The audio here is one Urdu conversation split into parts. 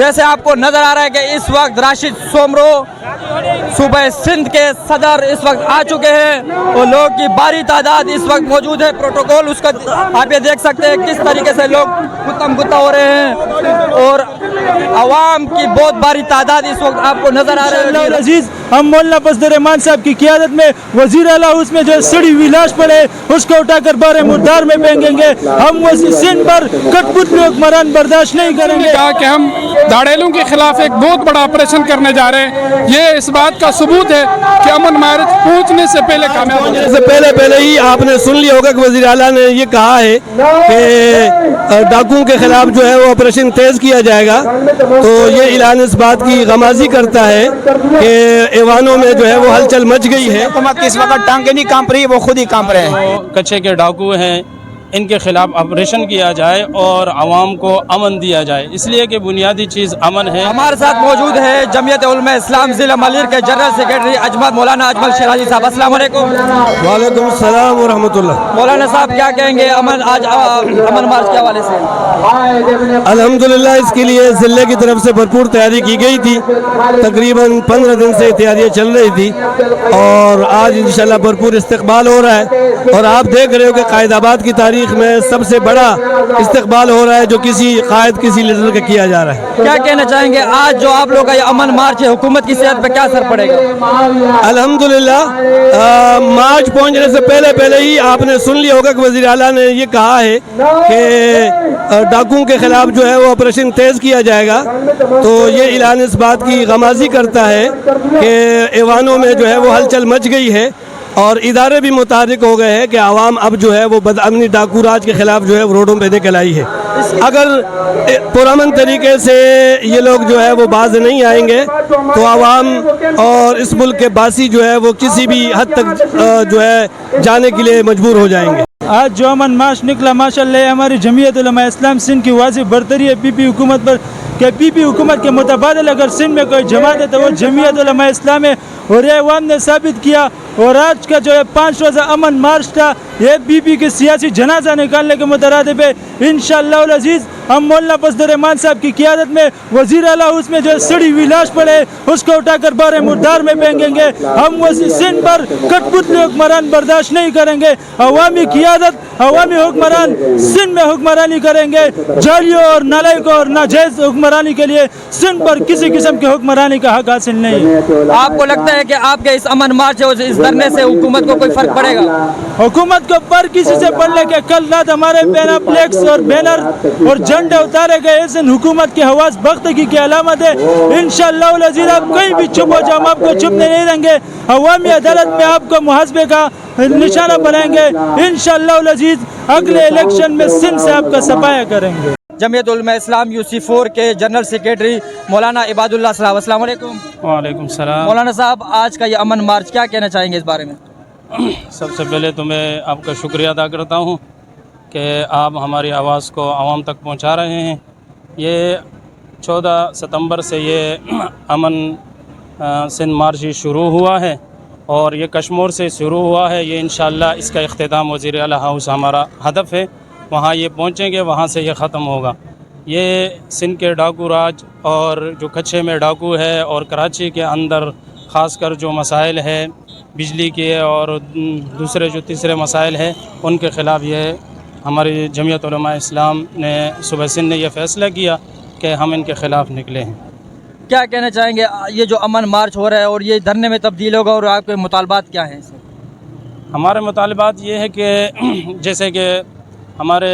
جیسے آپ کو نظر آ رہا ہے کہ اس وقت راشد سومرو صوبہ سندھ کے صدر اس وقت آ چکے ہیں اور لوگ کی بھاری تعداد اس وقت موجود ہے. پروٹوکول اس کا آپ یہ دیکھ سکتے ہیں کس طریقے سے لوگ گتم گتا ہو رہے ہیں اور عوام کی بہت بھاری تعداد اس وقت آپ کو نظر آ رہی ہے. عزیز ہم مولانا فضل الرحمان صاحب کی قیادت میں وزیر اعلیٰ اس میں جو سڑی ہوئی لاش پڑے اس کو اٹھا کر بارے مردار میں پھینکیں گے. ہم سندھ پر کٹ پتلی حکمران برداشت نہیں کریں گے. کہا کہ ہم دھاڑیلوں کے خلاف ایک بہت بڑا آپریشن کرنے جا رہے ہیں. یہ اس بات کا ثبوت ہے کہ امن مارچ پہنچنے سے پہلے کامیاب ہونے سے پہلے ہی آپ نے سن لیا ہوگا کہ وزیر اعلیٰ نے یہ کہا ہے کہ ڈاکوؤں کے خلاف جو ہے وہ آپریشن تیز کیا جائے گا. تو یہ اعلان اس بات کی غمازی کرتا ہے کہ ایوانوں میں جو ہے وہ ہلچل مچ گئی ہے. حکومت کی اس وقت ٹانگیں نہیں کانپ رہی, وہ خود ہی کانپ رہے ہیں. کچھے کے ڈاکو ہیں ان کے خلاف آپریشن کیا جائے اور عوام کو امن دیا جائے, اس لیے کہ بنیادی چیز امن ہے. ہمارے ساتھ موجود ہے جمعیت علماء اسلام ضلع ملیر کے جنرل سیکرٹری اجمل مولانا اجمل شیرازی صاحب. السلام علیکم. وعلیکم السلام ورحمۃ اللہ. مولانا صاحب کیا کہیں گے آج امن مارچ کے حوالے سے؟ الحمدللہ اس کے لیے ضلع کی طرف سے بھرپور تیاری کی گئی تھی. تقریباً 15 دن سے تیاریاں چل رہی تھی اور آج انشاءاللہ بھرپور استقبال ہو رہا ہے. اور آپ دیکھ رہے ہو کہ قائد آباد کی تاریخ میں سب سے بڑا استقبال ہو رہا ہے جو کسی قائد کسی لیڈر کا کیا جا رہا ہے. کیا کہنا چاہیں گے آج جو آپ لوگ کا یہ امن مارچ ہے حکومت کی صحت پہ کیا اثر پڑے گا؟ الحمدللہ مارچ پہنچنے سے پہلے ہی آپ نے سن لیا ہوگا کہ وزیر اعلیٰ نے یہ کہا ہے کہ ڈاکوؤں کے خلاف جو ہے وہ آپریشن تیز کیا جائے گا. تو یہ اعلان اس بات کی غمازی کرتا ہے کہ ایوانوں میں جو ہے وہ ہلچل مچ گئی ہے اور ادارے بھی متحرک ہو گئے ہیں کہ عوام اب جو ہے وہ بدامنی ڈاکو راج کے خلاف جو ہے وہ روڈوں پہ نکل آئی ہے. اگر پرامن طریقے سے یہ لوگ جو ہے وہ باز نہیں آئیں گے تو عوام اور اس ملک کے باسی جو ہے وہ کسی بھی حد تک جو ہے جانے کے لیے مجبور ہو جائیں گے. آج جو امن مارچ نکلا ماشاءاللہ ہماری جمعیت علماء اسلام سندھ کی واضح برتری ہے پی پی حکومت پر کہ پی پی حکومت کے متبادل اگر سندھ میں کوئی جماعت ہے تو وہ جمعیت علماء اسلام ہے. اور یہ عوام نے ثابت کیا. اور آج کا جو ہے 5 روزہ امن مارچ تھا یہ پی پی کے سیاسی جنازہ نکالنے کے مترادف ہے. انشاءاللہ العزیز ہم مولانا فضل الرحمان صاحب کی قیادت میں وزیر اعلیٰ اس میں جو سڑی ہوئی لاش پڑے اس کو اٹھا کر بارے مردار میں پھینکیں گے. ہم سندھ پر کٹ پتلی حکمران برداشت نہیں کریں گے. عوامی قیادت عوامی حکمران سندھ میں حکمرانی کریں گے. جالیوں اور نالائقوں اور ناجائز حکمرانی کے لیے سندھ پر کسی قسم کی حکمرانی کا حق حاصل نہیں. آپ کو لگتا ہے کہ آپ کے اس امن مارچ اور اس دھرنے سے حکومت کو کوئی فرق پڑے گا؟ حکومت کو پر کسی سے پڑھ لے کہ کل رات ہمارے پینا فلیکس اور بینر اور جھنڈے اتارے گئے اس دن حکومت کی حواس بختگی کی علامت ہے. انشاءاللہ العزیز آپ کہیں بھی چھپ ہو جاؤ ہم آپ کو چھپنے نہیں دیں گے. عوامی عدالت میں آپ کو محاسبے کا نشانہ بنائیں گے. انشاءاللہ العزیز اگلے الیکشن میں سندھ سے آپ کا صفایا کریں گے. جمعیت علماء اسلام UC4 کے جنرل سیکرٹری مولانا عباد اللہ صاحب. السلام علیکم. وعلیکم السلام. مولانا صاحب آج کا یہ امن مارچ کیا کہنا چاہیں گے اس بارے میں؟ سب سے پہلے تو میں آپ کا شکریہ ادا کرتا ہوں کہ آپ ہماری آواز کو عوام تک پہنچا رہے ہیں. یہ 14 ستمبر سے یہ امن سندھ مارچ شروع ہوا ہے اور یہ کشمور سے شروع ہوا ہے. یہ انشاءاللہ اس کا اختتام وزیر اعلیٰ ہاؤس ہمارا ہدف ہے. وہاں یہ پہنچیں گے وہاں سے یہ ختم ہوگا. یہ سندھ کے ڈاکو راج اور جو کچھے میں ڈاکو ہے اور کراچی کے اندر خاص کر جو مسائل ہے بجلی کے اور دوسرے جو تیسرے مسائل ہیں ان کے خلاف یہ ہماری جمعیت علماء اسلام نے صوبہ سندھ نے یہ فیصلہ کیا کہ ہم ان کے خلاف نکلے ہیں. کیا کہنا چاہیں گے یہ جو امن مارچ ہو رہا ہے اور یہ دھرنے میں تبدیل ہوگا اور آپ کے مطالبات کیا ہیں؟ ہمارے مطالبات یہ ہے کہ جیسے کہ ہمارے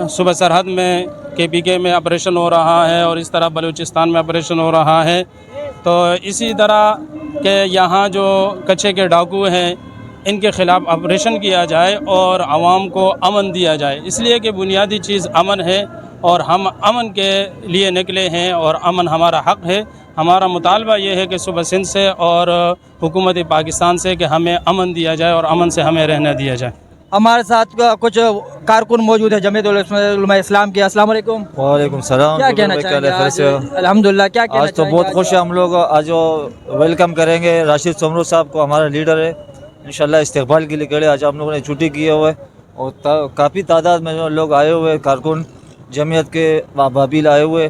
صوبہ سرحد میں KPK میں آپریشن ہو رہا ہے اور اس طرح بلوچستان میں آپریشن ہو رہا ہے تو اسی طرح کہ یہاں جو کچھے کے ڈاکو ہیں ان کے خلاف آپریشن کیا جائے اور عوام کو امن دیا جائے. اس لیے کہ بنیادی چیز امن ہے اور ہم امن کے لیے نکلے ہیں اور امن ہمارا حق ہے. ہمارا مطالبہ یہ ہے کہ صوبہ سندھ سے اور حکومت پاکستان سے کہ ہمیں امن دیا جائے اور امن سے ہمیں رہنے دیا جائے. ہمارے ساتھ کچھ کارکن موجود ہیں جمعیت علماء اسلام کے. السلام علیکم. وعلیکم السلام. کیا کہنا چاہیں گے؟ الحمدللہ کیا کہنا آج تو بہت خوش ہیں ہم لوگ. آج ویلکم کریں گے راشد سومرو صاحب کو, ہمارا لیڈر ہے. انشاءاللہ استقبال کے لیے کھڑے. آج ہم لوگوں نے چھٹی کیے ہوئے اور کافی تعداد میں جو لوگ آئے ہوئے کارکن جمعیت کے بابیل آئے ہوئے.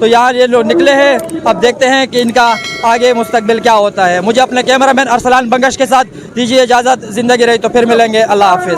تو یہاں یہ لوگ نکلے ہیں. اب دیکھتے ہیں کہ ان کا آگے مستقبل کیا ہوتا ہے. مجھے اپنے کیمرہ مین ارسلان بنگش کے ساتھ دیجیے اجازت. زندگی رہی تو پھر ملیں گے. اللہ حافظ.